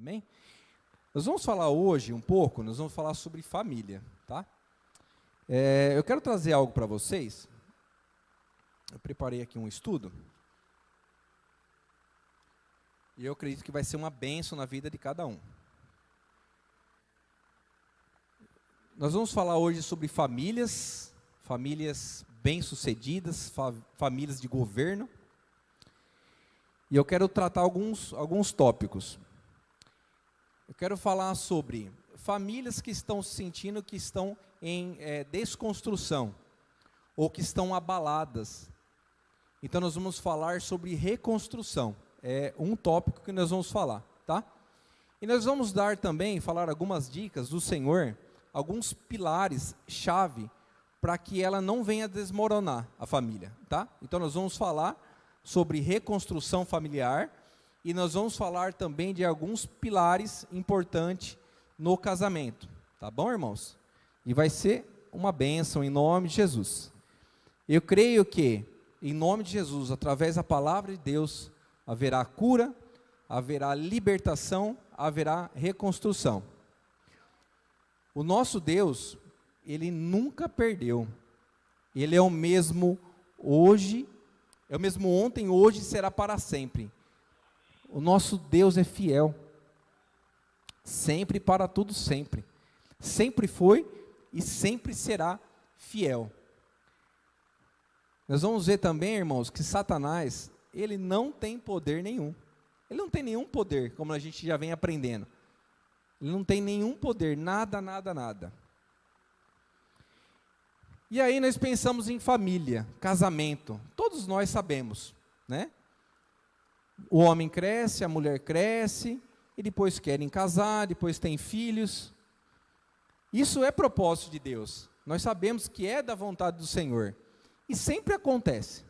Amém? Nós vamos falar hoje um pouco, nós vamos falar sobre família, tá? Eu quero trazer algo para vocês. Eu preparei aqui um estudo. E eu acredito que vai ser uma bênção na vida de cada um. Nós vamos falar hoje sobre famílias bem-sucedidas, famílias de governo. E eu quero tratar alguns tópicos. Eu quero falar sobre famílias que estão se sentindo que estão em desconstrução, ou que estão abaladas. Então nós vamos falar sobre reconstrução. É um tópico que nós vamos falar, tá? E nós vamos falar algumas dicas do Senhor, alguns pilares-chave, para que ela não venha desmoronar a família, tá? Então nós vamos falar sobre reconstrução familiar, e nós vamos falar também de alguns pilares importantes no casamento, tá bom, irmãos? E vai ser uma bênção em nome de Jesus. Eu creio que, em nome de Jesus, através da palavra de Deus, haverá cura, haverá libertação, haverá reconstrução. O nosso Deus, Ele nunca perdeu. Ele é o mesmo hoje, é o mesmo ontem, hoje e será para sempre. O nosso Deus é fiel. Sempre para tudo sempre. Sempre foi e sempre será fiel. Nós vamos ver também, irmãos, que Satanás, ele não tem poder nenhum. Ele não tem nenhum poder, como a gente já vem aprendendo. Ele não tem nenhum poder, nada. E aí nós pensamos em família, casamento. Todos nós sabemos, né? O homem cresce, a mulher cresce, e depois querem casar, depois têm filhos. Isso é propósito de Deus. Nós sabemos que é da vontade do Senhor. E sempre acontece.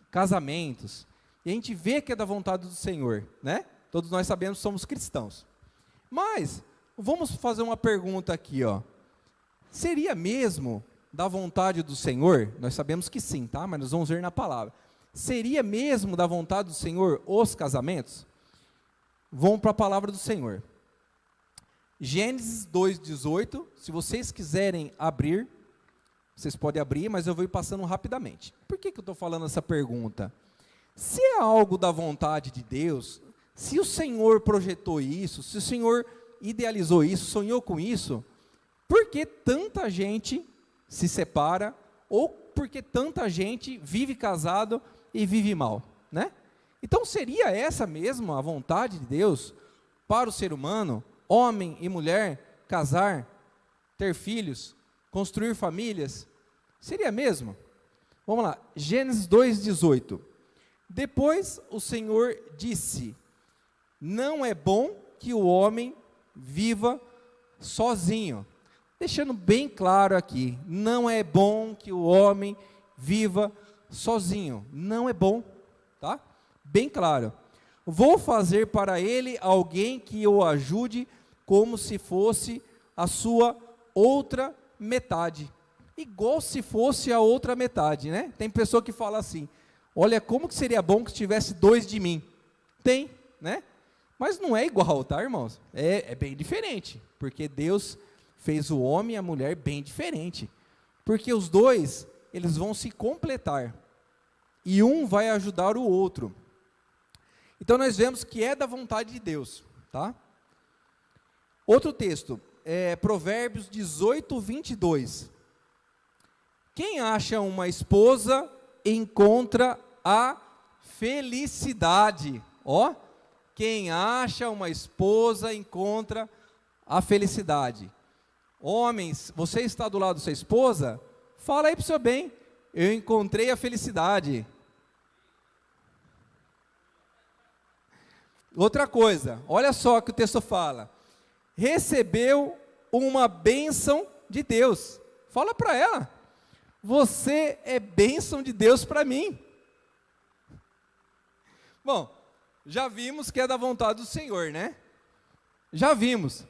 Casamentos, e a gente vê que é da vontade do Senhor, né? Todos nós sabemos que somos cristãos. Mas, vamos fazer uma pergunta aqui, ó. Seria mesmo da vontade do Senhor? Nós sabemos que sim, tá? Mas nós vamos ver na palavra. Seria mesmo da vontade do Senhor os casamentos? Vamos para a palavra do Senhor. Gênesis 2:18, se vocês quiserem abrir, vocês podem abrir, mas eu vou ir passando rapidamente. Por que eu estou falando essa pergunta? Se é algo da vontade de Deus, se o Senhor projetou isso, se o Senhor idealizou isso, sonhou com isso, por que tanta gente se separa, ou por que tanta gente vive casado e vive mal, né? Então seria essa mesmo a vontade de Deus para o ser humano, homem e mulher, casar, ter filhos, construir famílias? Seria mesmo? Vamos lá, Gênesis 2:18. Depois o Senhor disse: não é bom que o homem viva sozinho. Deixando bem claro aqui, não é bom que o homem viva sozinho. Não é bom, tá? Bem claro. Vou fazer para ele alguém que o ajude como se fosse a sua outra metade. Igual se fosse a outra metade, né? Tem pessoa que fala assim: olha, como que seria bom que tivesse dois de mim? Tem, né? Mas não é igual, tá, irmãos? É bem diferente, porque Deus fez o homem e a mulher bem diferente. Porque os dois, eles vão se completar. E um vai ajudar o outro. Então nós vemos que é da vontade de Deus, tá? Outro texto, Provérbios 18:22. Quem acha uma esposa encontra a felicidade. Ó, quem acha uma esposa encontra a felicidade. Homens, você está do lado da sua esposa? Fala aí para o seu bem: eu encontrei a felicidade. Outra coisa, olha só o que o texto fala: recebeu uma bênção de Deus. Fala para ela: você é bênção de Deus para mim. Bom, já vimos que é da vontade do Senhor, né? Já vimos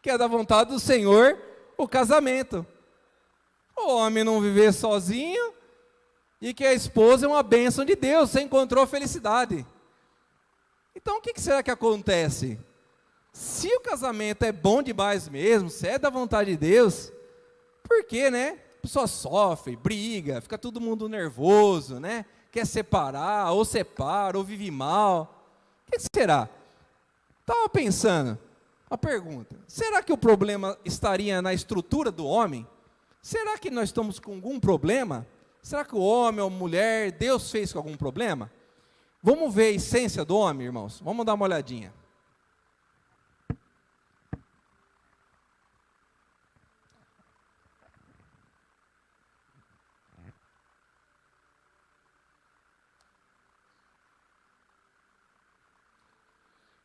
que é da vontade do Senhor o casamento. O homem não viver sozinho, e que a esposa é uma bênção de Deus, você encontrou felicidade. Então o que será que acontece? Se o casamento é bom demais mesmo, se é da vontade de Deus, por que, né? A pessoa sofre, briga, fica todo mundo nervoso, né? Quer separar, ou separa, ou vive mal. O que será? Estava pensando, a pergunta, será que o problema estaria na estrutura do homem? Será que nós estamos com algum problema? Será que o homem ou a mulher, Deus fez com algum problema? Vamos ver a essência do homem, irmãos? Vamos dar uma olhadinha.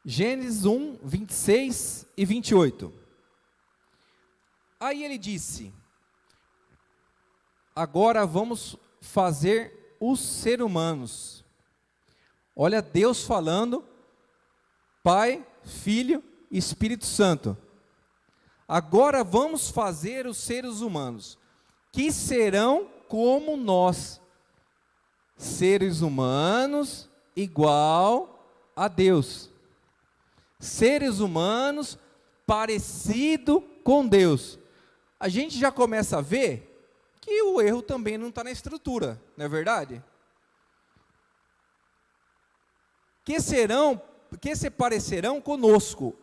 Gênesis 1, 26 e 28. Aí ele disse: agora vamos fazer os seres humanos. Olha Deus falando, Pai, Filho e Espírito Santo. Agora vamos fazer os seres humanos, que serão como nós, seres humanos igual a Deus. Seres humanos parecido com Deus. A gente já começa a ver que o erro também não está na estrutura, não é verdade? Que se parecerão conosco,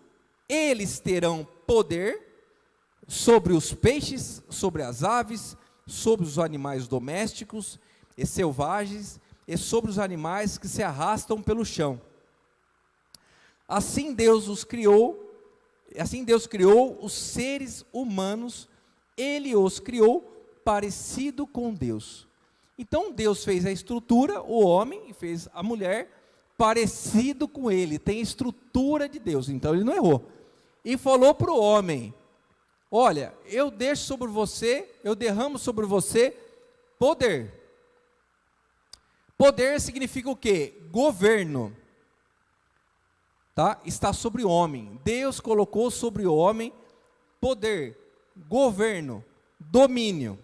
eles terão poder sobre os peixes, sobre as aves, sobre os animais domésticos e selvagens, e sobre os animais que se arrastam pelo chão. Assim Deus criou os seres humanos, Ele os criou parecido com Deus. Então Deus fez a estrutura, o homem, e fez a mulher parecido com Ele, tem a estrutura de Deus, então Ele não errou. E falou para o homem: olha, eu deixo sobre você, eu derramo sobre você poder. Poder significa o quê? Governo. Tá? Está sobre o homem. Deus colocou sobre o homem poder, governo, domínio.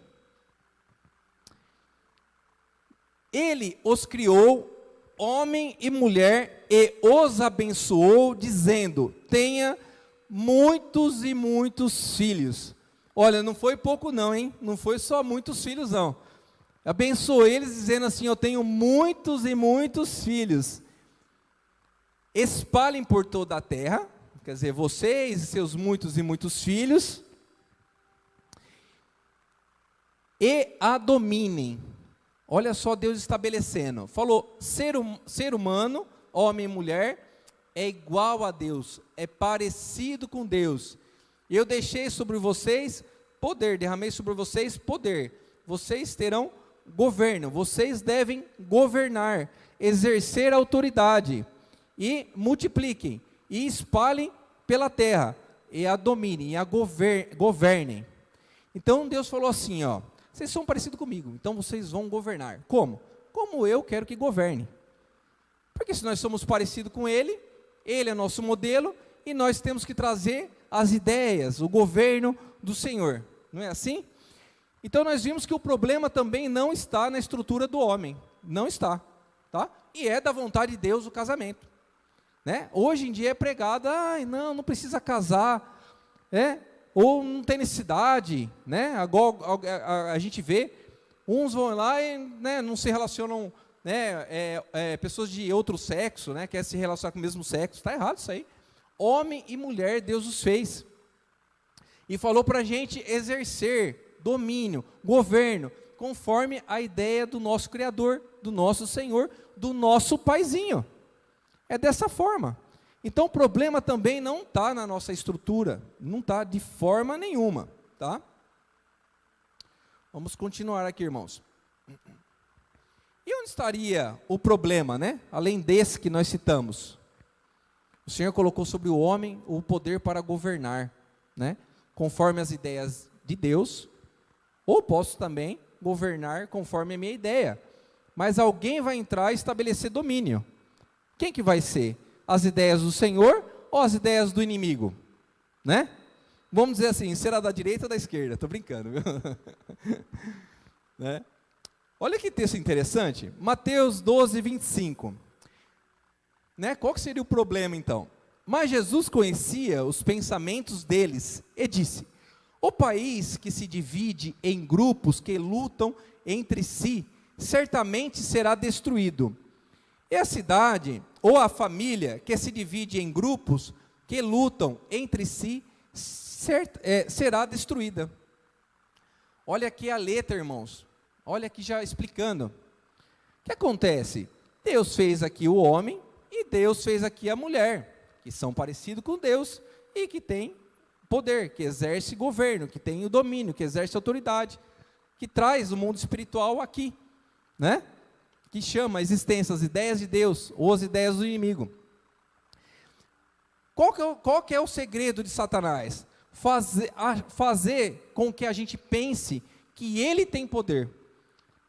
Ele os criou, homem e mulher, e os abençoou, dizendo: tenha muitos e muitos filhos. Olha, não foi pouco não, hein? Não foi só muitos filhos, não. Abençoou eles, dizendo assim: eu tenho muitos e muitos filhos. Espalhem por toda a terra, quer dizer, vocês e seus muitos e muitos filhos, e a dominem. Olha só Deus estabelecendo, falou, ser humano, homem e mulher, é igual a Deus, é parecido com Deus. Eu deixei sobre vocês poder, derramei sobre vocês poder, vocês terão governo, vocês devem governar, exercer autoridade, e multipliquem, e espalhem pela terra, e a dominem, e a governem. Então Deus falou assim, ó, vocês são parecidos comigo, então vocês vão governar. Como? Como eu quero que governe. Porque se nós somos parecidos com Ele, Ele é nosso modelo, e nós temos que trazer as ideias, o governo do Senhor. Não é assim? Então nós vimos que o problema também não está na estrutura do homem. Não está. Tá? E é da vontade de Deus o casamento. Né? Hoje em dia é pregado, não precisa casar, ou não tem necessidade, né? Agora a gente vê, uns vão lá e, né, não se relacionam, né, pessoas de outro sexo, né, querem se relacionar com o mesmo sexo, está errado isso aí. Homem e mulher Deus os fez, e falou para a gente exercer domínio, governo, conforme a ideia do nosso Criador, do nosso Senhor, do nosso Paizinho. É dessa forma. Então o problema também não está na nossa estrutura, não está de forma nenhuma, tá? Vamos continuar aqui, irmãos. E onde estaria o problema, né? Além desse que nós citamos. O Senhor colocou sobre o homem o poder para governar, né? Conforme as ideias de Deus, ou posso também governar conforme a minha ideia. Mas alguém vai entrar e estabelecer domínio. Quem que vai ser? As ideias do Senhor ou as ideias do inimigo? Né? Vamos dizer assim, será da direita ou da esquerda? Estou brincando, viu? Né? Olha que texto interessante, Mateus 12, 25. Né? Qual que seria o problema então? Mas Jesus conhecia os pensamentos deles e disse: o país que se divide em grupos que lutam entre si, certamente será destruído. E a cidade, ou a família, que se divide em grupos que lutam entre si, será destruída. Olha aqui a letra, irmãos. Olha aqui já explicando. O que acontece? Deus fez aqui o homem e Deus fez aqui a mulher, que são parecidos com Deus e que têm poder, que exerce governo, que tem o domínio, que exerce autoridade, que traz o mundo espiritual aqui, né? Que chama a existência, as ideias de Deus, ou as ideias do inimigo. Qual que é o segredo de Satanás? Fazer com que a gente pense que ele tem poder.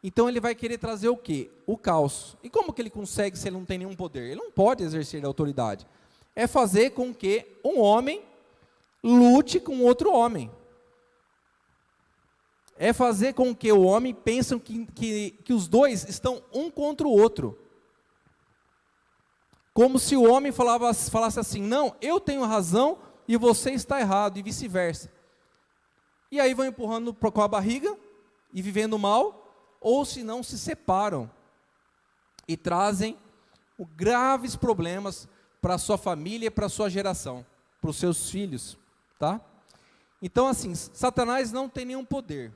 Então ele vai querer trazer o quê? O caos. E como que ele consegue se ele não tem nenhum poder? Ele não pode exercer a autoridade. É fazer com que um homem lute com outro homem. É fazer com que o homem pense que os dois estão um contra o outro. Como se o homem falasse assim: não, eu tenho razão e você está errado, e vice-versa. E aí vão empurrando com a barriga e vivendo mal, ou se não se separam e trazem graves problemas para a sua família e para a sua geração, para os seus filhos, tá? Então assim, Satanás não tem nenhum poder,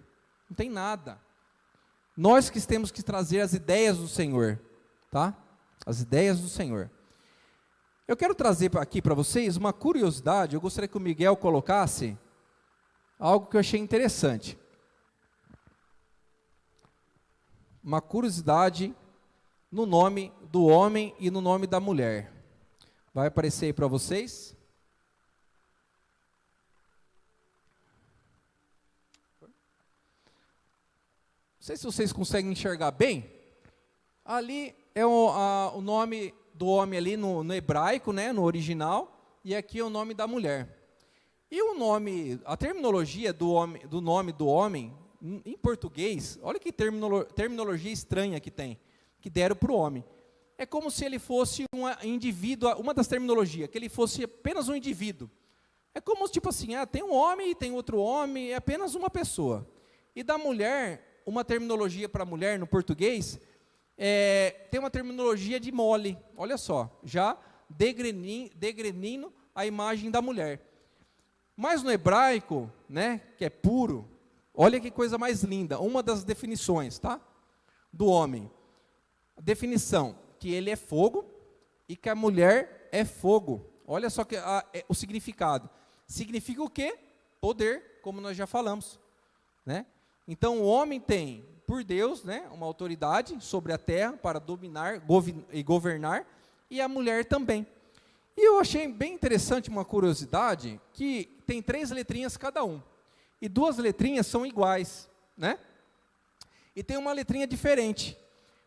não tem nada. Nós que temos que trazer as ideias do Senhor, tá? As ideias do Senhor. Eu quero trazer aqui para vocês uma curiosidade. Eu gostaria que o Miguel colocasse algo que eu achei interessante. Uma curiosidade no nome do homem e no nome da mulher. Vai aparecer aí para vocês. Não sei se vocês conseguem enxergar bem. Ali é o nome do homem ali no hebraico, né, no original, e aqui é o nome da mulher. E o nome, a terminologia do nome do homem, em português, olha que terminologia estranha que tem, que deram para o homem. É como se ele fosse um indivíduo, uma das terminologias, que ele fosse apenas um indivíduo. É como tipo assim, tem um homem e tem outro homem, é apenas uma pessoa. E da mulher, uma terminologia para mulher no português, tem uma terminologia de mole, olha só, já degrenindo a imagem da mulher. Mas no hebraico, né, que é puro, olha que coisa mais linda, uma das definições, tá? Do homem. A definição, que ele é fogo e que a mulher é fogo. Olha só o significado. Significa o quê? Poder, como nós já falamos, né? Então o homem tem, por Deus, né, uma autoridade sobre a terra para dominar e governar, e a mulher também. E eu achei bem interessante uma curiosidade, que tem 3 letrinhas cada um, e 2 letrinhas são iguais, né? E tem uma letrinha diferente.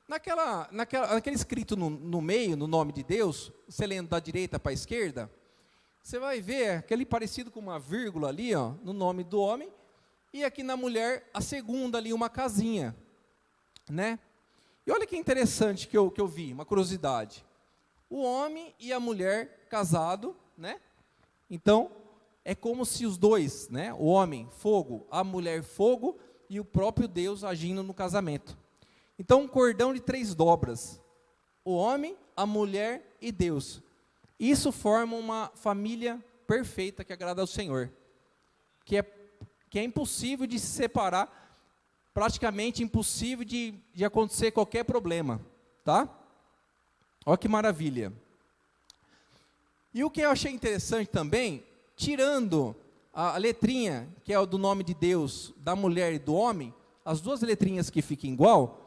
Naquele escrito no meio, no nome de Deus, você lendo da direita para a esquerda, você vai ver aquele parecido com uma vírgula ali, ó, no nome do homem, e aqui na mulher, a segunda ali, uma casinha, né? E olha que interessante que eu vi, uma curiosidade. O homem e a mulher casado, né? Então, é como se os dois, né? O homem, fogo, a mulher, fogo, e o próprio Deus agindo no casamento. Então, um cordão de 3 dobras. O homem, a mulher e Deus. Isso forma uma família perfeita que agrada ao Senhor. Que é impossível de se separar, praticamente impossível de acontecer qualquer problema, tá? Olha que maravilha. E o que eu achei interessante também, tirando a letrinha, que é o do nome de Deus, da mulher e do homem, as 2 letrinhas que ficam igual,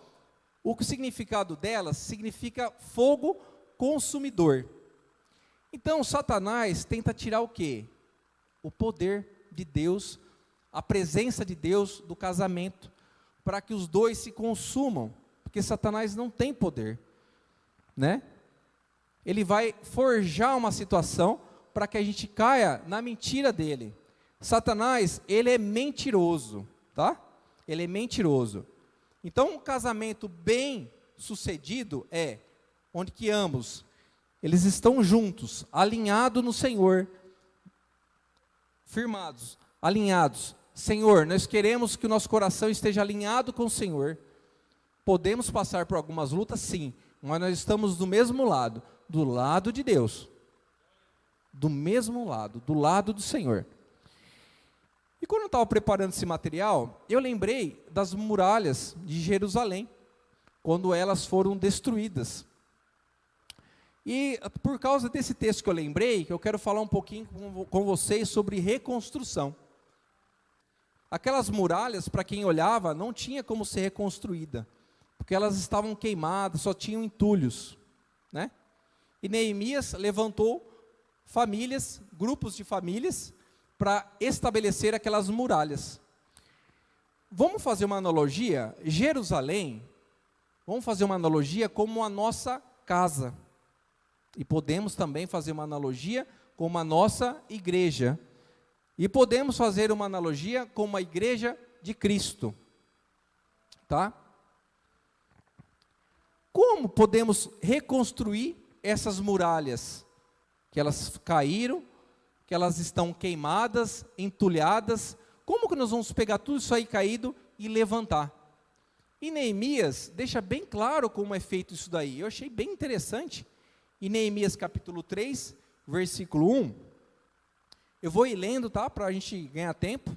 o significado delas significa fogo consumidor. Então, Satanás tenta tirar o quê? O poder de Deus, a presença de Deus do casamento, para que os dois se consumam, porque Satanás não tem poder, né? Ele vai forjar uma situação para que a gente caia na mentira dele. Satanás, ele é mentiroso, tá? Ele é mentiroso. Então, um casamento bem sucedido é onde que ambos eles estão juntos, alinhados no Senhor, firmados, alinhados. Senhor, nós queremos que o nosso coração esteja alinhado com o Senhor. Podemos passar por algumas lutas, sim, mas nós estamos do mesmo lado, do lado de Deus. Do mesmo lado, do lado do Senhor. E quando eu estava preparando esse material, eu lembrei das muralhas de Jerusalém, quando elas foram destruídas. E por causa desse texto que eu lembrei, que eu quero falar um pouquinho com vocês sobre reconstrução. Aquelas muralhas, para quem olhava, não tinha como ser reconstruída, porque elas estavam queimadas, só tinham entulhos, né? E Neemias levantou famílias, grupos de famílias, para estabelecer aquelas muralhas. Vamos fazer uma analogia? Jerusalém, vamos fazer uma analogia como a nossa casa. E podemos também fazer uma analogia como a nossa igreja. E podemos fazer uma analogia como a igreja de Cristo. Tá? Como podemos reconstruir essas muralhas? Que elas caíram, que elas estão queimadas, entulhadas. Como que nós vamos pegar tudo isso aí caído e levantar? E Neemias deixa bem claro como é feito isso daí. Eu achei bem interessante. Em Neemias capítulo 3, versículo 1. Eu vou ir lendo, tá? Para a gente ganhar tempo.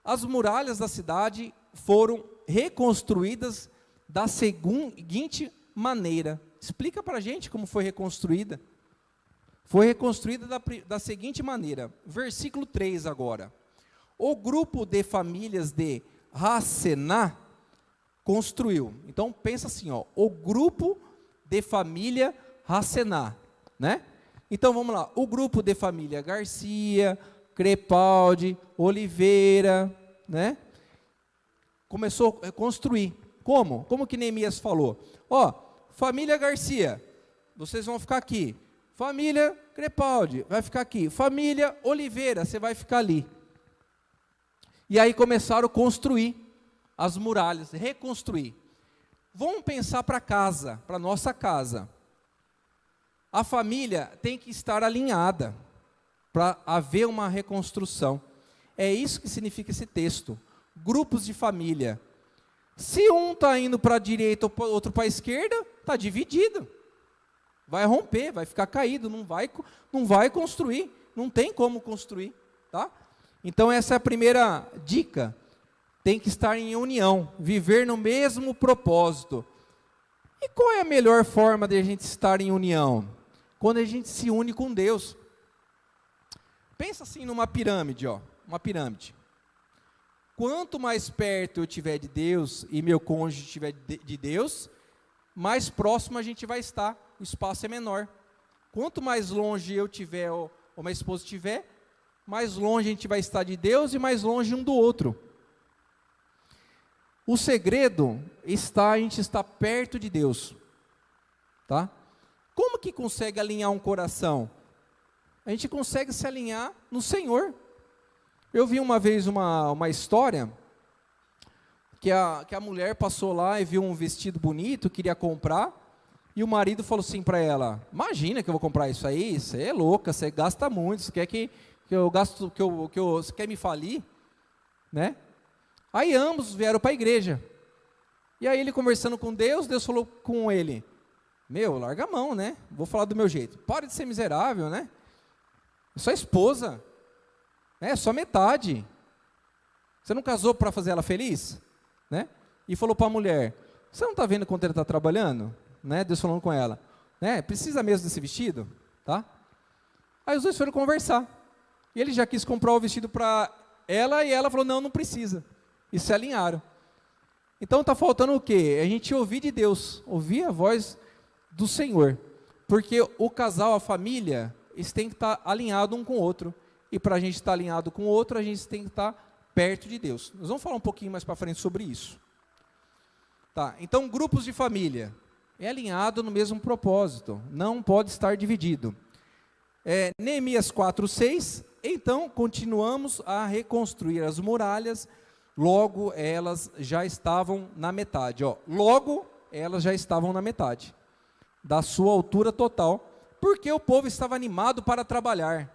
As muralhas da cidade foram reconstruídas da seguinte maneira. Explica para a gente como foi reconstruída. Foi reconstruída da seguinte maneira. Versículo 3 agora. O grupo de famílias de Hassená construiu. Então pensa assim, ó, o grupo de família Hassená, né? Então vamos lá, o grupo de família Garcia, Crepaldi, Oliveira, né? Começou a construir. Como? Como que Neemias falou? Ó, família Garcia, vocês vão ficar aqui. Família Crepaldi, vai ficar aqui. Família Oliveira, você vai ficar ali. E aí começaram a construir as muralhas, reconstruir. Vamos pensar para casa, para nossa casa. A família tem que estar alinhada para haver uma reconstrução. É isso que significa esse texto. Grupos de família. Se um está indo para a direita ou outro para a esquerda, está dividido. Vai romper, vai ficar caído, não vai construir, não tem como construir, tá? Então essa é a primeira dica. Tem que estar em união, viver no mesmo propósito. E qual é a melhor forma de a gente estar em união? Quando a gente se une com Deus. Pensa assim numa pirâmide, ó, uma pirâmide. Quanto mais perto eu estiver de Deus e meu cônjuge estiver de Deus, mais próximo a gente vai estar, o espaço é menor. Quanto mais longe eu tiver, ou minha esposa estiver, mais longe a gente vai estar de Deus e mais longe um do outro. O segredo está a gente estar perto de Deus, tá? Como que consegue alinhar um coração? A gente consegue se alinhar no Senhor. Eu vi uma vez uma história que a mulher passou lá e viu um vestido bonito, queria comprar, e o marido falou assim para ela: imagina que eu vou comprar isso aí, você é louca, você gasta muito, você quer que eu gasto, você quer me falir, né? Aí ambos vieram para a igreja, e aí ele conversando com Deus, Deus falou com ele: meu, larga a mão, né? Vou falar do meu jeito, para de ser miserável, né? É sua esposa, é só metade, você não casou para fazer ela feliz? Né? E falou para a mulher: você não está vendo quanto ele está trabalhando? Né? Deus falando com ela, né? Precisa mesmo desse vestido? Tá? Aí os dois foram conversar, e ele já quis comprar o vestido para ela, e ela falou: não, não precisa, e se alinharam. Então está faltando o quê? A gente ouvir de Deus, ouvir a voz do Senhor, porque o casal, a família, eles têm que estar alinhados um com o outro, e para a gente estar alinhado com o outro, a gente tem que estar perto de Deus. Nós vamos falar um pouquinho mais para frente sobre isso. Tá, então grupos de família, é alinhado no mesmo propósito, não pode estar dividido. Neemias 4:6, então continuamos a reconstruir as muralhas, logo elas já estavam na metade, ó, logo elas já estavam na metade da sua altura total, porque o povo estava animado para trabalhar.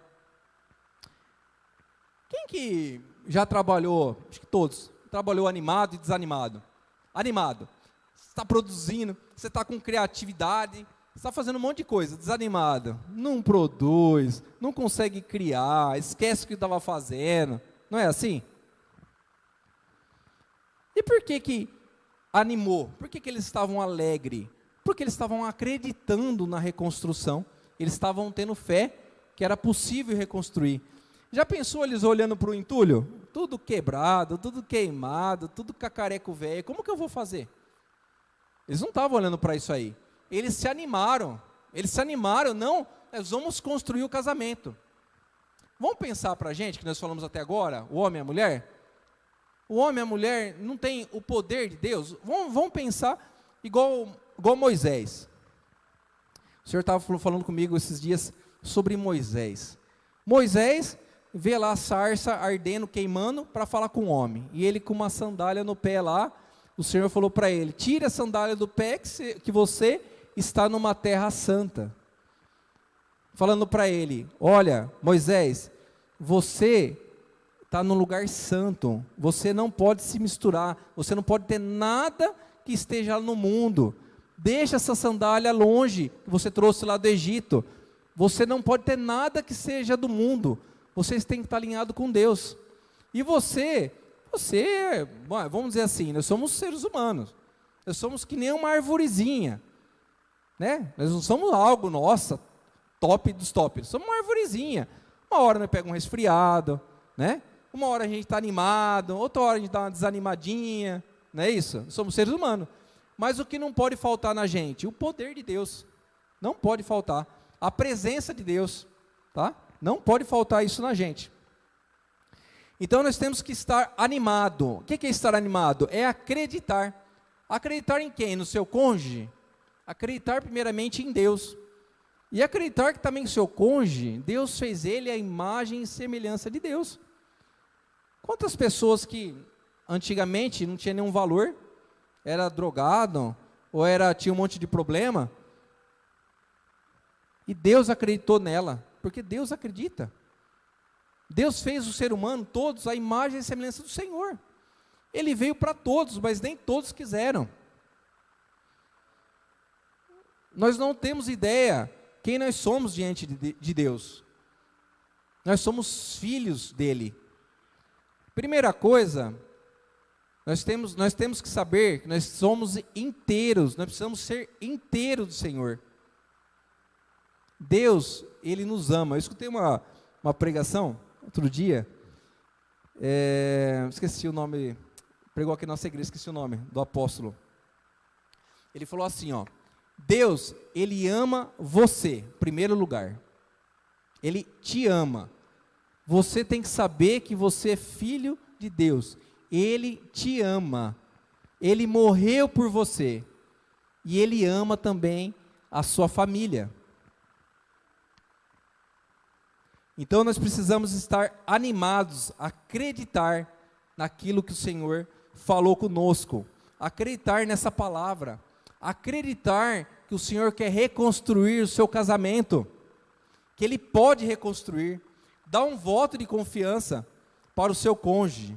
Quem que já trabalhou, acho que todos, trabalhou animado e desanimado? Animado, você está produzindo, você está com criatividade, você está fazendo um monte de coisa. Desanimado, não produz, não consegue criar, esquece o que estava fazendo, não é assim? E por que animou? Por que eles estavam alegres? Porque eles estavam acreditando na reconstrução, eles estavam tendo fé que era possível reconstruir. Já pensou eles olhando para o entulho? Tudo quebrado, tudo queimado, tudo cacareco velho, como que eu vou fazer? Eles não estavam olhando para isso aí, eles se animaram, não, nós vamos construir o casamento. Vamos pensar para a gente, que nós falamos até agora, o homem e a mulher? O homem e a mulher não tem o poder de Deus? Vamos pensar igual Moisés. O Senhor estava falando comigo esses dias sobre Moisés. Moisés vê lá a sarça ardendo, queimando, para falar com o homem. E ele com uma sandália no pé lá, o Senhor falou para ele, tire a sandália do pé que você está numa terra santa. Falando para ele, olha, Moisés, você está num lugar santo, você não pode se misturar, você não pode ter nada que esteja no mundo. Deixa essa sandália longe, que você trouxe lá do Egito. Você não pode ter nada que seja do mundo. Vocês têm que estar alinhados com Deus. E você, vamos dizer assim, nós somos seres humanos. Nós somos que nem uma arvorezinha, né? Nós não somos algo, nossa, top dos tops. Somos uma arvorezinha. Uma hora nós pegamos um resfriado, né? Uma hora a gente está animado, outra hora a gente dá uma desanimadinha, não é isso? Somos seres humanos. Mas o que não pode faltar na gente? O poder de Deus. Não pode faltar. A presença de Deus, tá? Não pode faltar isso na gente. Então nós temos que estar animado. O que é estar animado? É acreditar. Acreditar em quem? No seu cônjuge? Acreditar primeiramente em Deus. E acreditar que também o seu cônjuge, Deus fez ele à imagem e semelhança de Deus. Quantas pessoas que antigamente não tinha nenhum valor, era drogado, ou tinha um monte de problema, e Deus acreditou nela, porque Deus acredita. Deus fez o ser humano, todos, à imagem e semelhança do Senhor. Ele veio para todos, mas nem todos quiseram. Nós não temos ideia quem nós somos diante de Deus. Nós somos filhos dele. Primeira coisa, nós temos que saber que nós somos inteiros, nós precisamos ser inteiros do Senhor. Deus, Ele nos ama. Eu escutei uma pregação, outro dia, esqueci o nome, pregou aqui na nossa igreja, esqueci o nome, do apóstolo. Ele falou assim, ó, Deus, Ele ama você, em primeiro lugar. Ele te ama. Você tem que saber que você é filho de Deus. Ele te ama. Ele morreu por você. E Ele ama também a sua família. Então nós precisamos estar animados, acreditar naquilo que o Senhor falou conosco. Acreditar nessa palavra. Acreditar que o Senhor quer reconstruir o seu casamento. Que Ele pode reconstruir. Dá um voto de confiança para o seu cônjuge.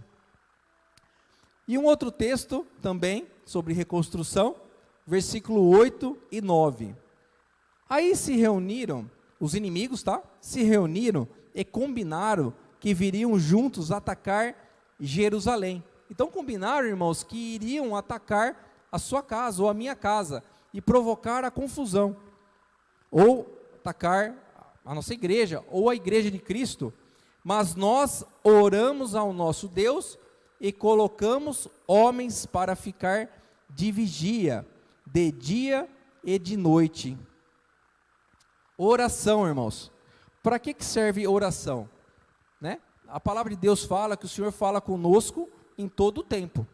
E um outro texto também, sobre reconstrução, versículo 8 e 9. Aí se reuniram, os inimigos, tá? Se reuniram e combinaram que viriam juntos atacar Jerusalém. Então combinaram, irmãos, que iriam atacar a sua casa ou a minha casa e provocar a confusão. Ou atacar a nossa igreja, ou a igreja de Cristo, mas nós oramos ao nosso Deus e colocamos homens para ficar de vigia, de dia e de noite. Oração, irmãos. Para que serve oração? Né? A palavra de Deus fala que o Senhor fala conosco em todo o tempo.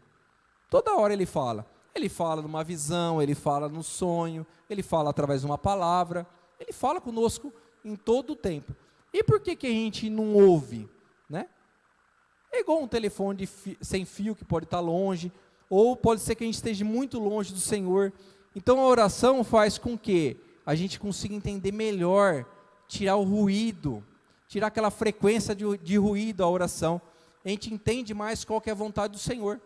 Toda hora Ele fala. Ele fala numa visão, Ele fala no sonho, Ele fala através de uma palavra. Ele fala conosco em todo o tempo. E por que a gente não ouve? Né? É igual um telefone sem fio que pode estar longe, ou pode ser que a gente esteja muito longe do Senhor. Então a oração faz com que a gente consiga entender melhor, tirar o ruído, tirar aquela frequência de ruído à oração. A gente entende mais qual que é a vontade do Senhor.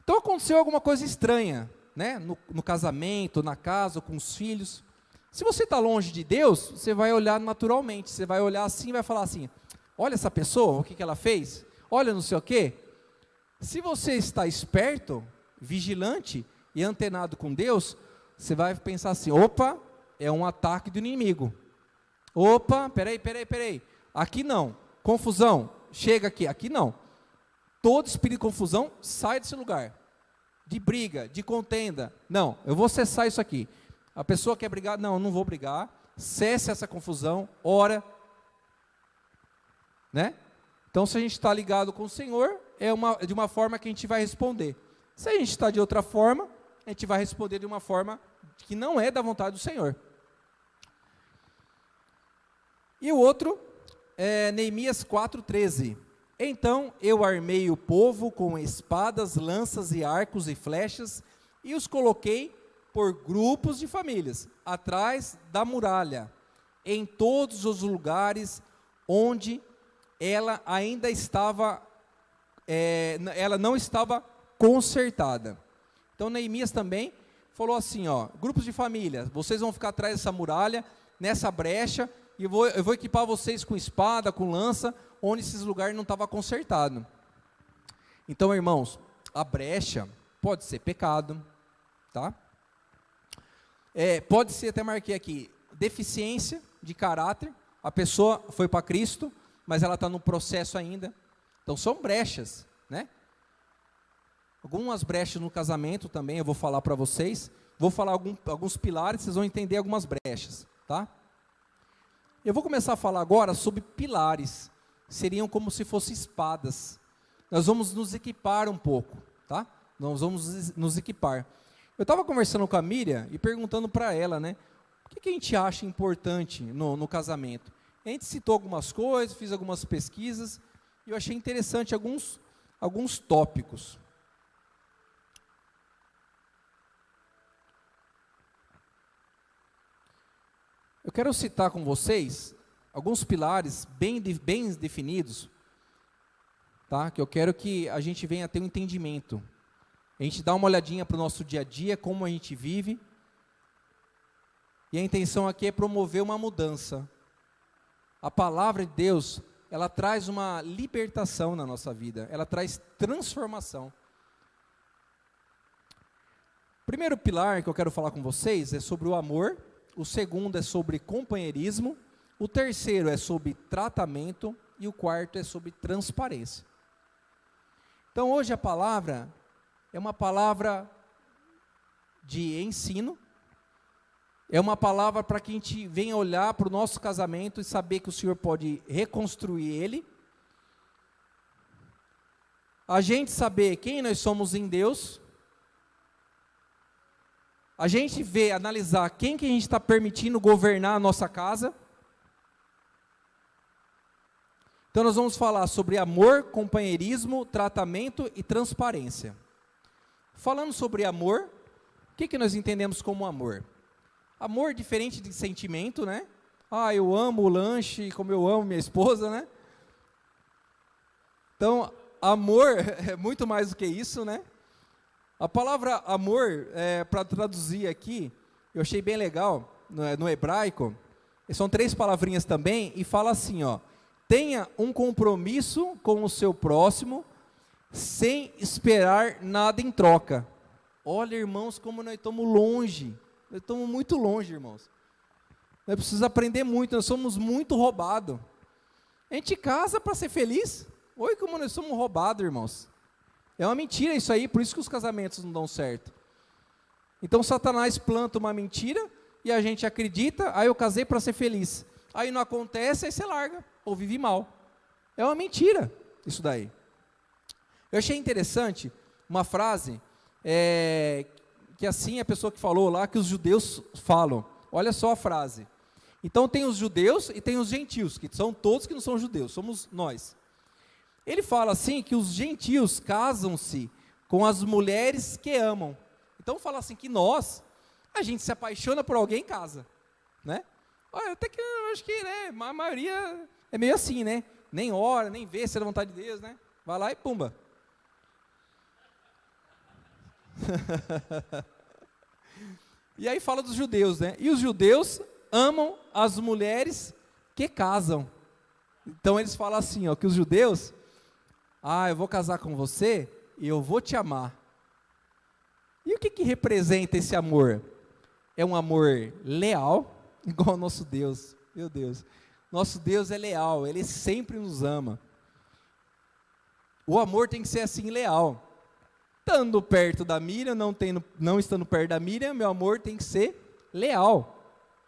Então aconteceu alguma coisa estranha, né? No casamento, na casa, com os filhos. Se você está longe de Deus, você vai olhar naturalmente, você vai olhar assim e vai falar assim, olha essa pessoa, o que ela fez, olha não sei o quê. Se você está esperto, vigilante e antenado com Deus, você vai pensar assim, opa, é um ataque do inimigo. Opa, peraí, aqui não, confusão, chega aqui não. Todo espírito de confusão sai desse lugar, de briga, de contenda. Não, eu vou cessar isso aqui. A pessoa quer brigar, não vou brigar. Cesse essa confusão, ora. Né? Então, se a gente está ligado com o Senhor, é de uma forma que a gente vai responder. Se a gente está de outra forma, a gente vai responder de uma forma que não é da vontade do Senhor. E o outro é Neemias 4:13. Então eu armei o povo com espadas, lanças e arcos e flechas, e os coloquei por grupos de famílias, atrás da muralha, em todos os lugares onde ela ainda estava, ela não estava consertada. Então Neemias também falou assim, grupos de família, vocês vão ficar atrás dessa muralha, nessa brecha, e eu vou equipar vocês com espada, com lança, onde esses lugares não estavam consertados. Então, irmãos, a brecha pode ser pecado, tá? Pode ser, até marquei aqui, deficiência de caráter, a pessoa foi para Cristo, mas ela está no processo ainda. Então, são brechas, né? Algumas brechas no casamento também, eu vou falar para vocês. Vou falar alguns pilares, vocês vão entender algumas brechas, tá? Eu vou começar a falar agora sobre pilares, seriam como se fossem espadas. Nós vamos nos equipar um pouco, tá? Nós vamos nos equipar. Eu estava conversando com a Miriam e perguntando para ela, né? O que a gente acha importante no casamento? A gente citou algumas coisas, fiz algumas pesquisas, e eu achei interessante alguns tópicos. Eu quero citar com vocês alguns pilares bem definidos, tá? Que eu quero que a gente venha a ter um entendimento. A gente dá uma olhadinha para o nosso dia a dia, como a gente vive. E a intenção aqui é promover uma mudança. A palavra de Deus, ela traz uma libertação na nossa vida. Ela traz transformação. O primeiro pilar que eu quero falar com vocês é sobre o amor. O segundo é sobre companheirismo, o terceiro é sobre tratamento e o quarto é sobre transparência. Então hoje a palavra é uma palavra de ensino, é uma palavra para que a gente venha olhar para o nosso casamento e saber que o Senhor pode reconstruir ele, a gente saber quem nós somos em Deus, a gente analisar quem que a gente está permitindo governar a nossa casa. Então nós vamos falar sobre amor, companheirismo, tratamento e transparência. Falando sobre amor, o que nós entendemos como amor? Amor diferente de sentimento, né? Eu amo o lanche como eu amo minha esposa, né? Então, amor é muito mais do que isso, né? A palavra amor, para traduzir aqui, eu achei bem legal, no hebraico, são 3 palavrinhas também, e fala assim, tenha um compromisso com o seu próximo, sem esperar nada em troca. Olha, irmãos, como nós estamos longe, nós estamos muito longe, irmãos. Nós precisamos aprender muito, nós somos muito roubados. A gente casa para ser feliz? Oi, como nós somos roubados, irmãos. É uma mentira isso aí, por isso que os casamentos não dão certo. Então Satanás planta uma mentira e a gente acredita, eu casei para ser feliz. Aí não acontece, aí você larga, ou vive mal. É uma mentira isso daí. Eu achei interessante uma frase, que assim a pessoa que falou lá, que os judeus falam. Olha só a frase. Então tem os judeus e tem os gentios, que são todos que não são judeus, somos nós. Ele fala assim que os gentios casam-se com as mulheres que amam. Então fala assim que nós, A gente se apaixona por alguém em casa, né? Olha, até que eu acho que, né, a maioria é meio assim, né? Nem ora, nem vê se é da vontade de Deus, né? Vai lá e pumba. E aí fala dos judeus, né? E os judeus amam as mulheres que casam. Então eles falam assim, ó, que os judeus, eu vou casar com você e eu vou te amar. E o que representa esse amor? É um amor leal, igual ao nosso Deus. Meu Deus, nosso Deus é leal, Ele sempre nos ama. O amor tem que ser assim, leal. Estando perto da Miriam, não estando perto da Miriam, meu amor tem que ser leal.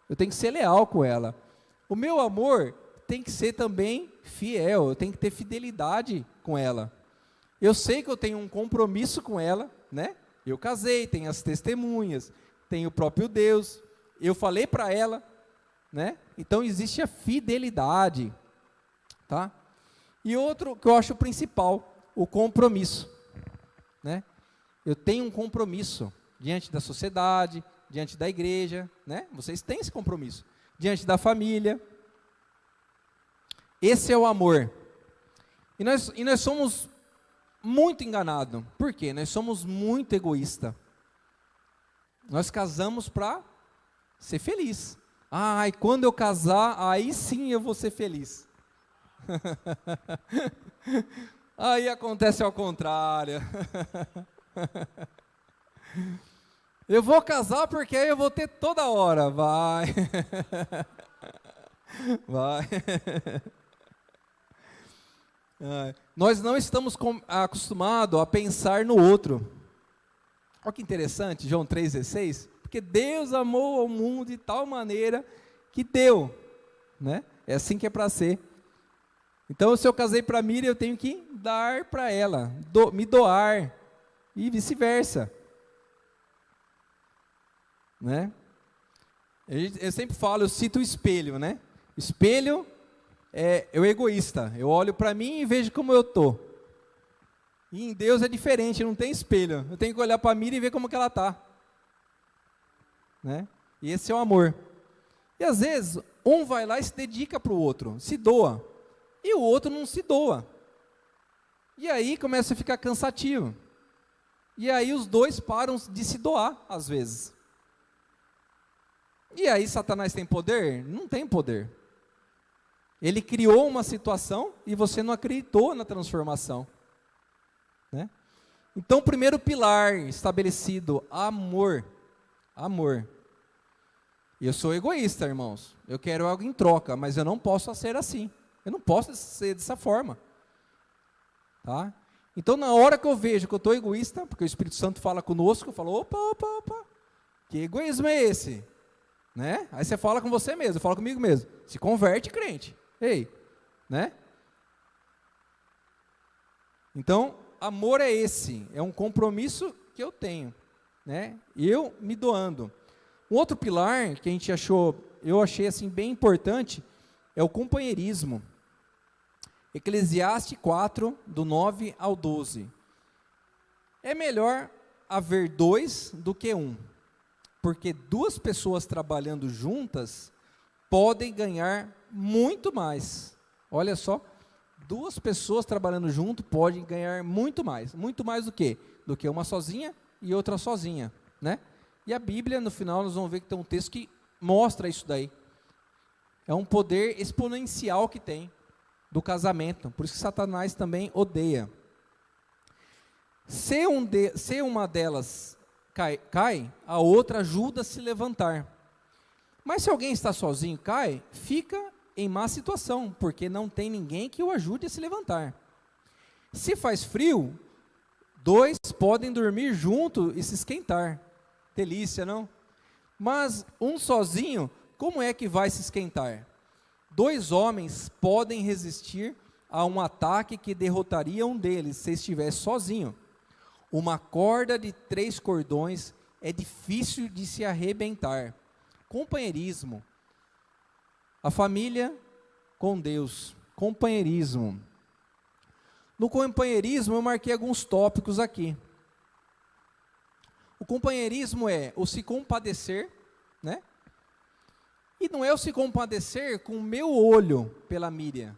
Eu tenho que ser leal com ela. O meu amor tem que ser também fiel, eu tenho que ter fidelidade com ela. Eu sei que eu tenho um compromisso com ela, né? Eu casei, tenho as testemunhas, tenho o próprio Deus, eu falei para ela, né? Então existe a fidelidade, tá? E outro que eu acho principal, o compromisso, né? Eu tenho um compromisso diante da sociedade, diante da igreja, né? Vocês têm esse compromisso, diante da família. Esse é o amor. E nós somos muito enganados. Por quê? Nós somos muito egoístas. Nós casamos para ser feliz. E quando eu casar, aí sim eu vou ser feliz. Aí acontece ao contrário. Eu vou casar porque aí eu vou ter toda hora. Vai. Vai. Nós não estamos acostumados a pensar no outro. Olha que interessante, João 3,16. Porque Deus amou ao mundo de tal maneira que deu, né? É assim que é para ser. Então, se eu casei para Miriam, eu tenho que dar para ela, me doar, e vice-versa, né? Eu sempre falo, eu cito o espelho, né? Espelho é o egoísta. Eu olho para mim e vejo como eu tô. E em Deus é diferente, não tem espelho. Eu tenho que olhar para Miriam e ver como que ela tá, né? E esse é o amor. E às vezes um vai lá e se dedica para o outro, se doa. E o outro não se doa. E aí começa a ficar cansativo. E aí os dois param de se doar, às vezes. E aí Satanás tem poder? Não tem poder. Ele criou uma situação e você não acreditou na transformação, né? Então, o primeiro pilar estabelecido, amor. Amor. Eu sou egoísta, irmãos. Eu quero algo em troca, mas eu não posso ser assim. Eu não posso ser dessa forma, tá? Então, na hora que eu vejo que eu estou egoísta, porque o Espírito Santo fala conosco, eu falo, opa, que egoísmo é esse? Né? Aí você fala com você mesmo, eu falo comigo mesmo, se converte, crente, ei, né? Então, amor é esse, é um compromisso que eu tenho, né? Eu me doando. Um outro pilar que eu achei assim bem importante, é o companheirismo. Eclesiastes 4, do 9 ao 12. É melhor haver dois do que um, porque duas pessoas trabalhando juntas podem ganhar muito mais. Olha só, duas pessoas trabalhando junto podem ganhar muito mais. Muito mais do que? Do que uma sozinha e outra sozinha, né? E a Bíblia, no final, nós vamos ver que tem um texto que mostra isso daí. É um poder exponencial que tem do casamento. Por isso que Satanás também odeia. Se uma delas cai, a outra ajuda a se levantar. Mas se alguém está sozinho e cai, fica em má situação, porque não tem ninguém que o ajude a se levantar. Se faz frio, dois podem dormir junto e se esquentar. Delícia, não? Mas um sozinho, como é que vai se esquentar? Dois homens podem resistir a um ataque que derrotaria um deles, se estivesse sozinho. Uma corda de 3 cordões é difícil de se arrebentar. Companheirismo. A família com Deus. Companheirismo. No companheirismo eu marquei alguns tópicos aqui. O companheirismo é o se compadecer, né? E não é o se compadecer com o meu olho pela Miriam.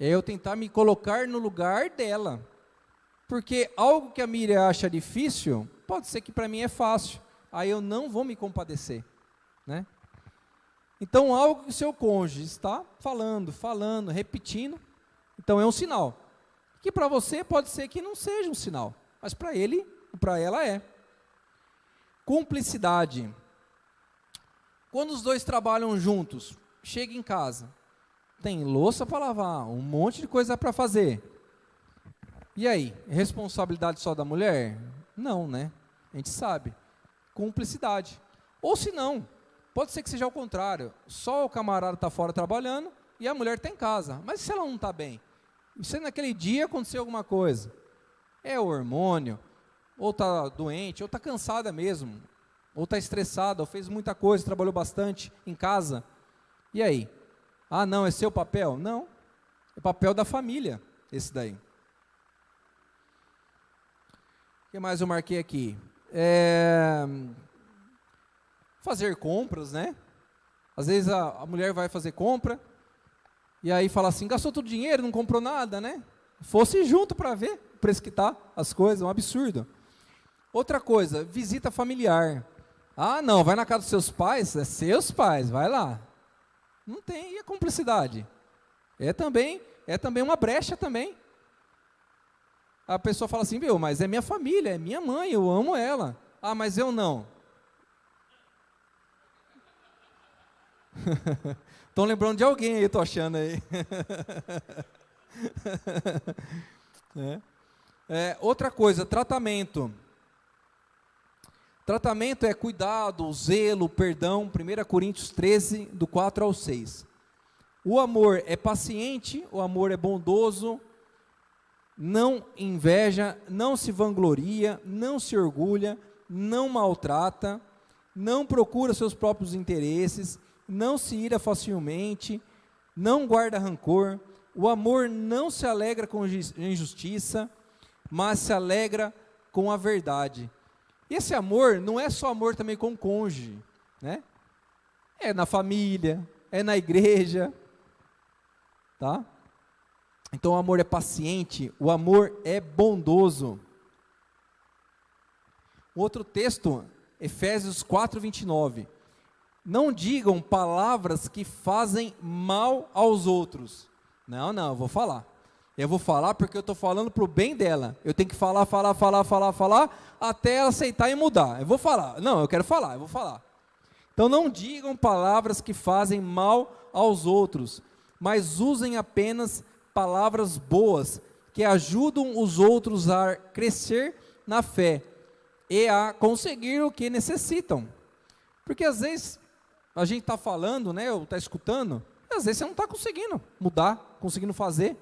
É eu tentar me colocar no lugar dela. Porque algo que a Miriam acha difícil, pode ser que para mim é fácil. Aí eu não vou me compadecer, né? Então, algo que o seu cônjuge está falando, repetindo, então é um sinal. Que para você pode ser que não seja um sinal, mas para ele, para ela é. Cumplicidade. Quando os dois trabalham juntos, chega em casa, tem louça para lavar, um monte de coisa para fazer. E aí, responsabilidade só da mulher? Não, né? A gente sabe. Cumplicidade. Ou se não, pode ser que seja ao contrário, só o camarada está fora trabalhando e a mulher está em casa. Mas se ela não está bem? Se naquele dia aconteceu alguma coisa, é o hormônio, ou está doente, ou está cansada mesmo, ou está estressada, ou fez muita coisa, trabalhou bastante em casa. E aí? Ah, não, é seu papel? Não, é papel da família, esse daí. O que mais eu marquei aqui? Fazer compras, né? Às vezes a mulher vai fazer compra, e aí fala assim, gastou todo o dinheiro, não comprou nada, né? Fosse junto para ver o preço que está, as coisas, um absurdo. Outra coisa, visita familiar. Ah, não, vai na casa dos seus pais? É seus pais, vai lá. Não tem, e a cumplicidade? É também uma brecha também. A pessoa fala assim, meu, mas é minha família, é minha mãe, eu amo ela. Ah, mas eu não. Estão lembrando de alguém aí, estou achando aí. Outra coisa, tratamento. Tratamento é cuidado, zelo, perdão, 1 Coríntios 13, do 4 ao 6. O amor é paciente, o amor é bondoso, não inveja, não se vangloria, não se orgulha, não maltrata, não procura seus próprios interesses, não se ira facilmente, não guarda rancor. O amor não se alegra com injustiça, mas se alegra com a verdade. E esse amor não é só amor também com o cônjuge, né? É na família, é na igreja, tá? Então o amor é paciente, o amor é bondoso. Outro texto, Efésios 4:29. Não digam palavras que fazem mal aos outros. Não, eu vou falar. Eu vou falar porque eu estou falando para o bem dela. Eu tenho que falar, até ela aceitar e mudar. Eu vou falar. Não, eu quero falar, eu vou falar. Então não digam palavras que fazem mal aos outros, mas usem apenas palavras boas, que ajudam os outros a crescer na fé e a conseguir o que necessitam. Porque às vezes a gente está falando, né, ou está escutando, e às vezes você não está conseguindo mudar, conseguindo fazer,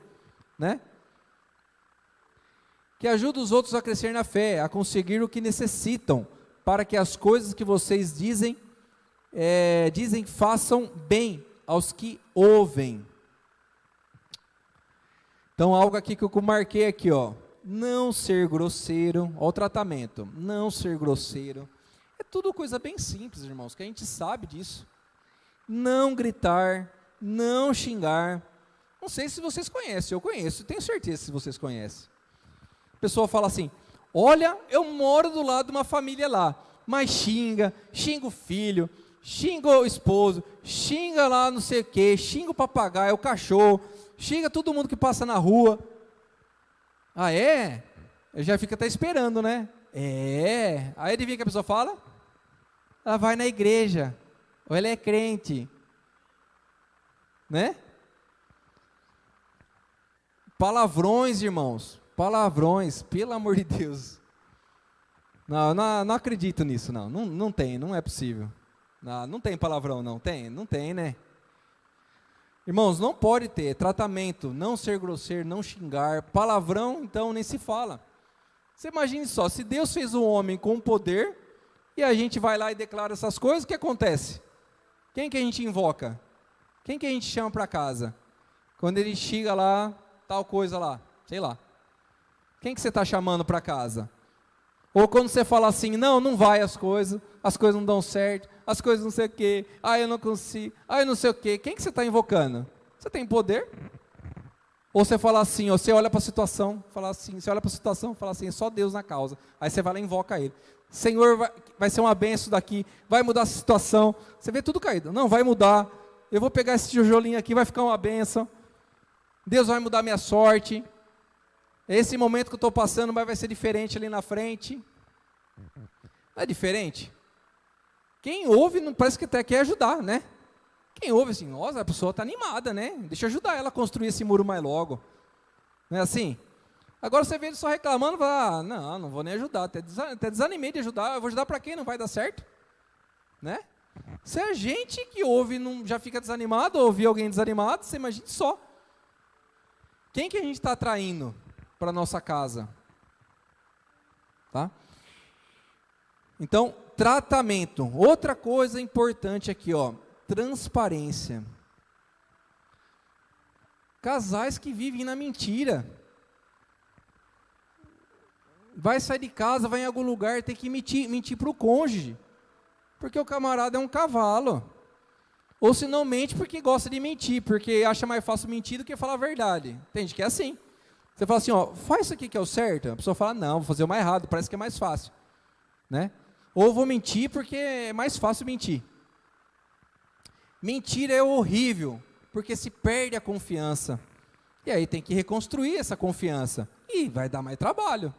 né? Que ajuda os outros a crescer na fé, a conseguir o que necessitam, para que as coisas que vocês dizem façam bem aos que ouvem. Então, algo aqui que eu marquei aqui, ó, não ser grosseiro, ó, o tratamento, não ser grosseiro, é tudo coisa bem simples, irmãos, que a gente sabe disso. Não gritar, não xingar. Não sei se vocês conhecem, eu conheço, tenho certeza se vocês conhecem. A pessoa fala assim, olha, eu moro do lado de uma família lá, mas xinga o filho, xinga o esposo, xinga lá não sei o que, xinga o papagaio, o cachorro, xinga todo mundo que passa na rua. Ah, é? Eu já fico até esperando, né? É. Aí adivinha o que a pessoa fala? Ela vai na igreja, ou ela é crente, né? Palavrões, irmãos, palavrões, pelo amor de Deus. Não acredito nisso, não tem, não é possível. Não tem palavrão, não tem, né? Irmãos, não pode ter tratamento, não ser grosseiro, não xingar, palavrão, então nem se fala. Você imagine só, se Deus fez o homem com poder, e a gente vai lá e declara essas coisas, o que acontece? Quem que a gente invoca? Quem que a gente chama para casa? Quando ele chega lá, tal coisa lá, sei lá. Quem que você está chamando para casa? Ou quando você fala assim, não, não vai as coisas não dão certo, as coisas não sei o quê, eu não consigo, eu não sei o quê. Quem que você está invocando? Você tem poder? Ou você fala assim, ou você olha para a situação, fala assim, só Deus na causa. Aí você vai lá e invoca Ele. Senhor, vai ser uma benção daqui, vai mudar a situação. Você vê tudo caído. Não, vai mudar. Eu vou pegar esse tijolinho aqui, vai ficar uma benção. Deus vai mudar minha sorte. Esse momento que eu estou passando vai ser diferente ali na frente. Não é diferente? Quem ouve, não parece que até quer ajudar, né? Quem ouve assim, nossa, a pessoa está animada, né? Deixa eu ajudar ela a construir esse muro mais logo. Não é assim? Agora você vê ele só reclamando, fala, não vou nem ajudar, até desanimei de ajudar, eu vou ajudar para quem? Não vai dar certo? Né? Se a gente que ouve já fica desanimado, ou ouvir alguém desanimado, você imagina só. Quem que a gente está atraindo para a nossa casa? Tá? Então, tratamento. Outra coisa importante aqui, ó, transparência. Casais que vivem na mentira. Vai sair de casa, vai em algum lugar, tem que mentir para o cônjuge. Porque o camarada é um cavalo. Ou se não mente porque gosta de mentir, porque acha mais fácil mentir do que falar a verdade. Tem gente que é assim. Você fala assim, ó, faz isso aqui que é o certo. A pessoa fala, não, vou fazer o mais errado, parece que é mais fácil. Né? Ou vou mentir porque é mais fácil mentir. Mentira é horrível, porque se perde a confiança. E aí tem que reconstruir essa confiança. E vai dar mais trabalho.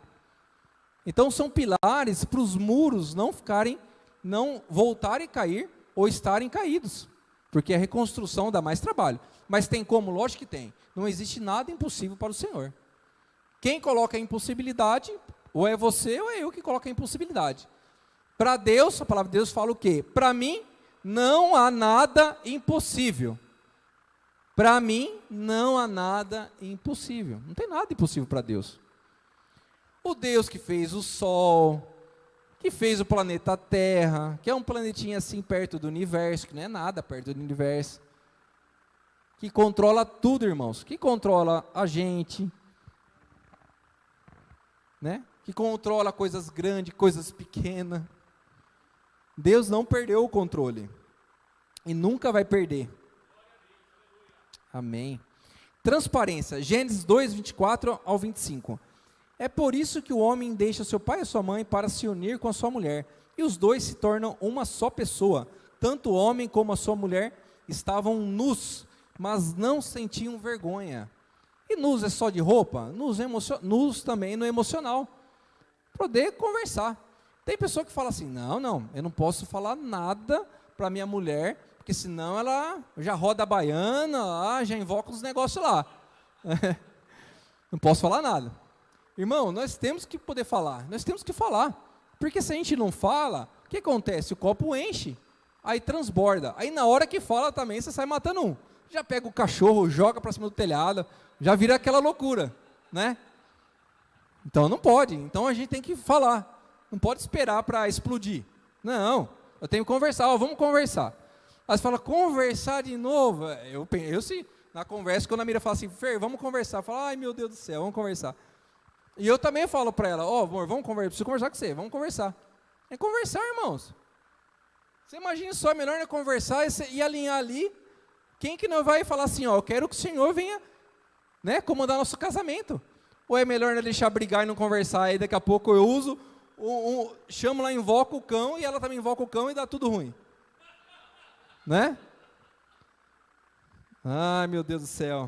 Então são pilares para os muros não voltarem a cair ou estarem caídos. Porque a reconstrução dá mais trabalho. Mas tem como? Lógico que tem. Não existe nada impossível para o Senhor. Quem coloca a impossibilidade, ou é você ou é eu que coloca a impossibilidade. Para Deus, a palavra de Deus fala o quê? Para mim, não há nada impossível. Para mim, não há nada impossível. Não tem nada impossível para Deus. O Deus que fez o Sol, que fez o planeta Terra, que é um planetinha assim perto do universo, que não é nada perto do universo, que controla tudo, irmãos, que controla a gente, né? Que controla coisas grandes, coisas pequenas. Deus não perdeu o controle e nunca vai perder. Amém. Transparência, Gênesis 2, 24 ao 25. É por isso que o homem deixa seu pai e sua mãe para se unir com a sua mulher, e os dois se tornam uma só pessoa. Tanto o homem como a sua mulher estavam nus, mas não sentiam vergonha. E nus é só de roupa? Nus também no emocional. Poder conversar. Tem pessoa que fala assim, não, eu não posso falar nada para minha mulher, porque senão ela já roda a baiana, já invoca os negócios lá. Não posso falar nada. Irmão, nós temos que poder falar, nós temos que falar, porque se a gente não fala, o que acontece? O copo enche, aí transborda, aí na hora que fala também, você sai matando um, já pega o cachorro, joga para cima do telhado, já vira aquela loucura, né? Então não pode, então a gente tem que falar, não pode esperar para explodir, não, eu tenho que conversar, vamos conversar. Aí você fala, conversar de novo, eu se na conversa, quando a Mira fala assim, Fer, vamos conversar, eu falo, ai meu Deus do céu, vamos conversar. E eu também falo para ela, amor, vamos conversar, preciso conversar com você, vamos conversar. É conversar, irmãos. Você imagina só, é melhor conversar e alinhar ali, quem que não vai falar assim, eu quero que o Senhor venha, né, comandar nosso casamento. Ou é melhor não deixar brigar e não conversar, e daqui a pouco eu uso, chamo lá, invoco o cão, e ela também invoca o cão e dá tudo ruim. Né? Ai, meu Deus do céu.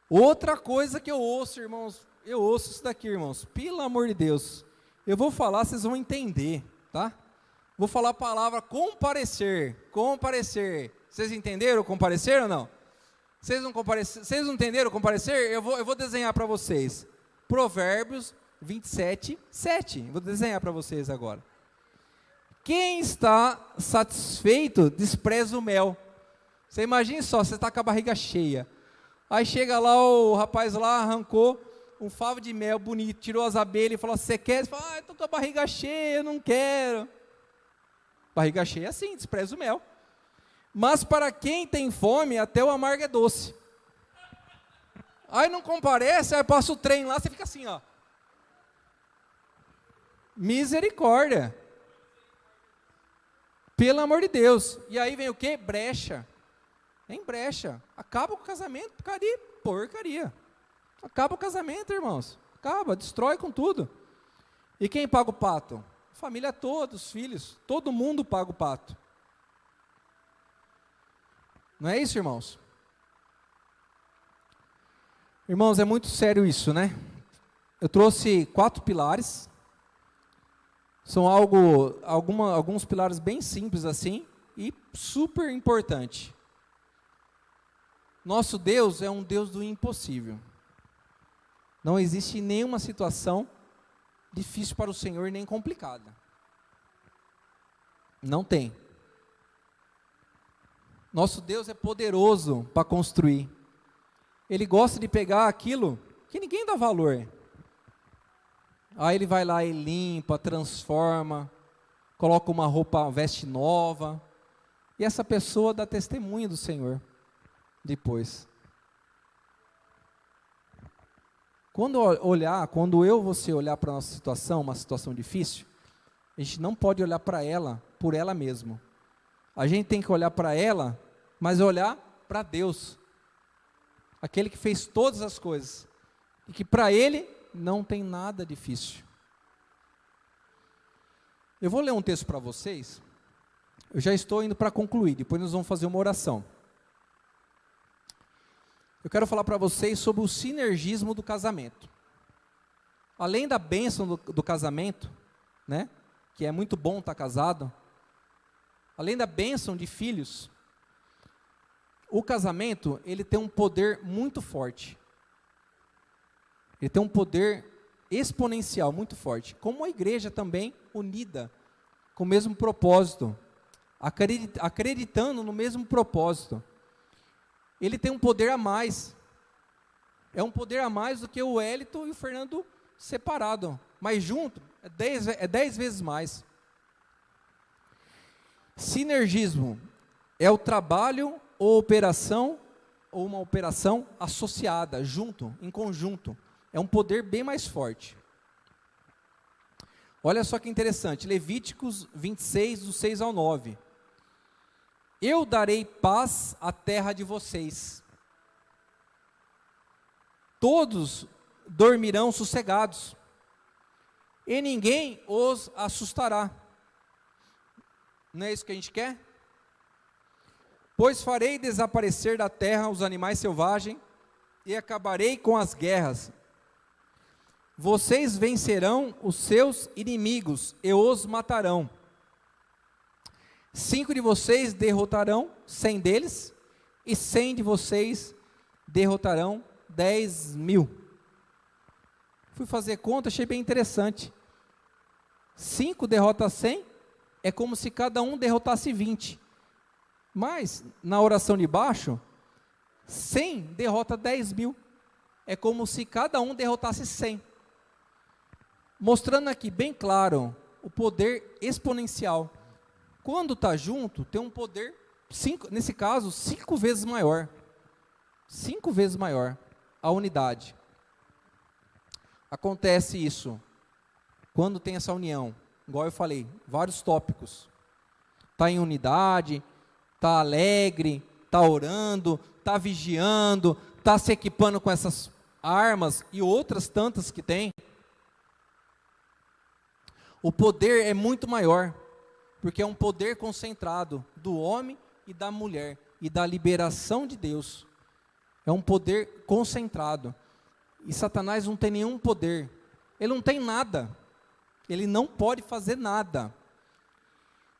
Outra coisa que eu ouço, irmãos, eu ouço isso daqui, irmãos, pelo amor de Deus, eu vou falar, vocês vão entender, tá? Vou falar a palavra comparecer, vocês entenderam comparecer ou não? Vocês não entenderam comparecer? Eu vou desenhar para vocês, Provérbios 27, 7, vou desenhar para vocês agora. Quem está satisfeito, despreza o mel. Você imagina só, você está com a barriga cheia, aí chega lá, o rapaz lá arrancou um favo de mel bonito, tirou as abelhas e falou, você quer? Você fala, estou com a barriga cheia, eu não quero. Barriga cheia é assim, despreza o mel. Mas para quem tem fome, até o amargo é doce. Aí não comparece, aí passa o trem lá, você fica assim, ó. Misericórdia. Pelo amor de Deus. E aí vem o quê? Brecha. Em brecha. Acaba com o casamento, porcaria. Acaba o casamento, irmãos. Acaba, destrói com tudo. E quem paga o pato? A família toda, os filhos. Todo mundo paga o pato. Não é isso, irmãos? Irmãos, é muito sério isso, né? Eu trouxe 4 pilares. São alguns pilares bem simples assim e super importante. Nosso Deus é um Deus do impossível. Não existe nenhuma situação difícil para o Senhor, nem complicada. Não tem. Nosso Deus é poderoso para construir. Ele gosta de pegar aquilo que ninguém dá valor. Aí ele vai lá e limpa, transforma, coloca uma roupa, uma veste nova. E essa pessoa dá testemunho do Senhor depois. Quando eu e você olhar para a nossa situação, uma situação difícil, a gente não pode olhar para ela por ela mesma. A gente tem que olhar para ela, mas olhar para Deus. Aquele que fez todas as coisas. E que para Ele não tem nada difícil. Eu vou ler um texto para vocês. Eu já estou indo para concluir, depois nós vamos fazer uma oração. Eu quero falar para vocês sobre o sinergismo do casamento. Além da bênção do casamento, né, que é muito bom estar casado, além da bênção de filhos, o casamento, ele tem um poder muito forte. Ele tem um poder exponencial muito forte, como a igreja também unida, com o mesmo propósito, acreditando no mesmo propósito. Ele tem um poder a mais, é um poder a mais do que o Wellington e o Fernando separado, mas junto é 10 vezes mais. Sinergismo é o trabalho ou operação, ou uma operação associada, junto, em conjunto. É um poder bem mais forte. Olha só que interessante, Levíticos 26, do 6 ao 9. Eu darei paz à terra de vocês. Todos dormirão sossegados, e ninguém os assustará. Não é isso que a gente quer? Pois farei desaparecer da terra os animais selvagens, e acabarei com as guerras. Vocês vencerão os seus inimigos e os matarão. 5 de vocês derrotarão 100 deles, e 100 de vocês derrotarão 10.000. Fui fazer conta, achei bem interessante. 5 derrota 100, é como se cada um derrotasse 20. Mas, na oração de baixo, 100 derrota 10.000. É como se cada um derrotasse 100. Mostrando aqui bem claro o poder exponencial. Quando está junto, tem um poder, nesse caso, 5 vezes maior. 5 vezes maior a unidade. Acontece isso quando tem essa união. Igual eu falei, vários tópicos. Está em unidade, está alegre, está orando, está vigiando, está se equipando com essas armas e outras tantas que tem. O poder é muito maior, porque é um poder concentrado do homem e da mulher, e da liberação de Deus. É um poder concentrado. E Satanás não tem nenhum poder. Ele não tem nada. Ele não pode fazer nada.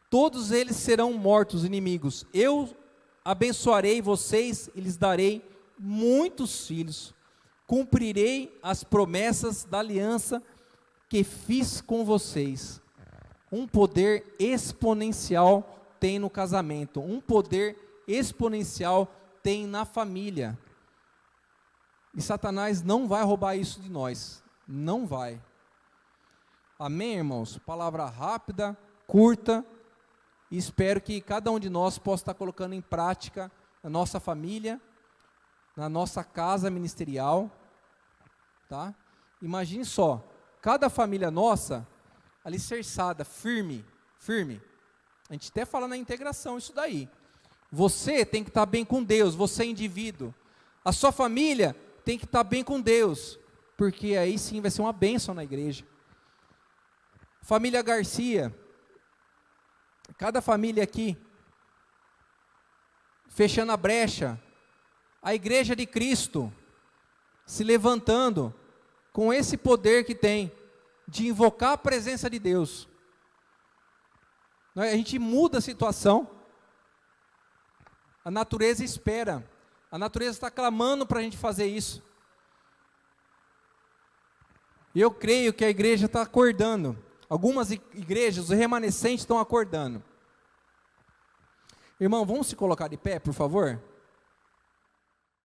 Todos eles serão mortos, inimigos. Eu abençoarei vocês e lhes darei muitos filhos. Cumprirei as promessas da aliança que fiz com vocês. Um poder exponencial tem no casamento. Um poder exponencial tem na família. E Satanás não vai roubar isso de nós. Não vai. Amém, irmãos? Palavra rápida, curta. E espero que cada um de nós possa estar colocando em prática na nossa família, na nossa casa ministerial. Tá? Imagine só, cada família nossa alicerçada, firme, firme. A gente até fala na integração isso daí. Você tem que estar bem com Deus, você é indivíduo. A sua família tem que estar bem com Deus, porque aí sim vai ser uma bênção na igreja. Família Garcia, cada família aqui, fechando a brecha, a igreja de Cristo, se levantando, com esse poder que tem, de invocar a presença de Deus. A gente muda a situação, a natureza espera, a natureza está clamando para a gente fazer isso. E eu creio que a igreja está acordando, algumas igrejas, os remanescentes estão acordando. Irmão, vamos se colocar de pé, por favor?